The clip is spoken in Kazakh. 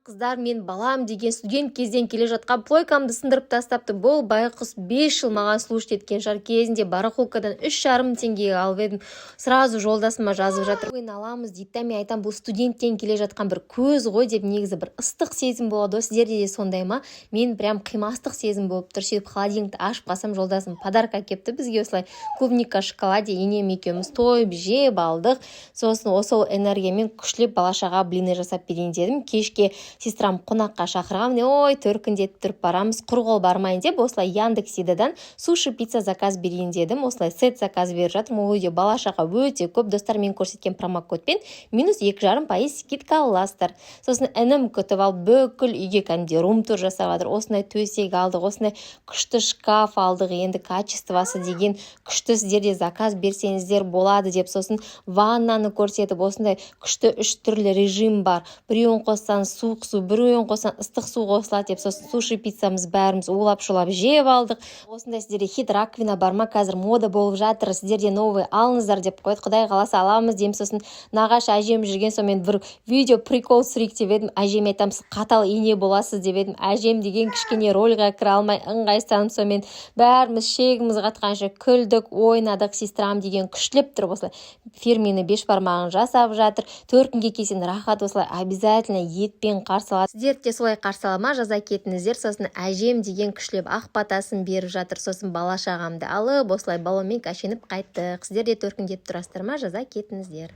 Қыздар, мен балам деген студент кезден келе жатқан плойкамды сындырып тастапты. Бұл байқұс 5 жыл маған слушать еткен шығар. Кезінде барахолкадан 3,5 теңгеге алып едім. Сразу жолдасыма жазып жатыр. Ойын аламыз дейді. Мен айтам, бұл студенттен келе жатқан бір көз ғой деп, негізі бір ыстық сезім болады. Сіздерде де сондай ма? Мен прям қимастық сезім болып тұр. Сөйтіп холодильникті ашып қалсам, жолдасым подарка әкепті бізге, осылай клубника шоколаде. Енем екеуміз тойып жеп алдық. Сосын осы энергиямен күшлеп балашаға блины жасап берейін дедім. Кешке сестрам қонаққа шақырған, ой, төркіндетіп тұрып барамыз, құр қол бармайын деп, осылай Яндекс.Едадан суши пицца заказ берейін дедім. Осылай сет заказ беріп жатырмын. Ол үйде балашаға өте көп. Достармен көрсеткен промокодпен -2,5% скидка аласыздар. Сосын інім күтіп алып, бүкіл үйге кәдімгідей рум-тур жасап жатыр. Осындай төсек алдық, осындай күшті шкаф алдық. Енді качествосы деген күшті, сіздерде заказ берсеңіздер болады деп, сосын ваннаны көрсетіп, осындай күшті 3 түрлі режим бар. Біреуін қоссаң суық су, біреуін қоссаң ыстық су қосылады деп, сосын суши пиццамыз бәріміз улап-шулап жеп алдық. Осындай сіздерде хит раковина бар ма? Қазір мода болып жатыр. Сіздерде новый алыңыздар деп қойды. Құдай қаласа аламыз деймін. Сосын нағашы әжем жүрген, сонымен бір видео прикол түсірейік деп едім. Әжеме айтам, сіз қатал ене боласыз деп едім. Әжем деген кішкене рольға кіре алмай ыңғайсызданып, сонымен бәріміз шегіміз қатқанша күлдік, ойнадық. Сестрам деген күшлеп тұрып, осылай фирменный 5 бармағын жасап жатыр. Төркінге келсең рахат, осылай обязательно етпен қарсы алады. Сіздер де солай қарсы ала ма? Жаза кетіңіздер. Сосын әжем деген күшлеп ақ батасын беріп жатыр. Сосын бала шағамды алып, осылай балонмен кәшеніп қайттық. Сіздер де төркіндеп тұрасыздар ма? Жаза кетіңіздер.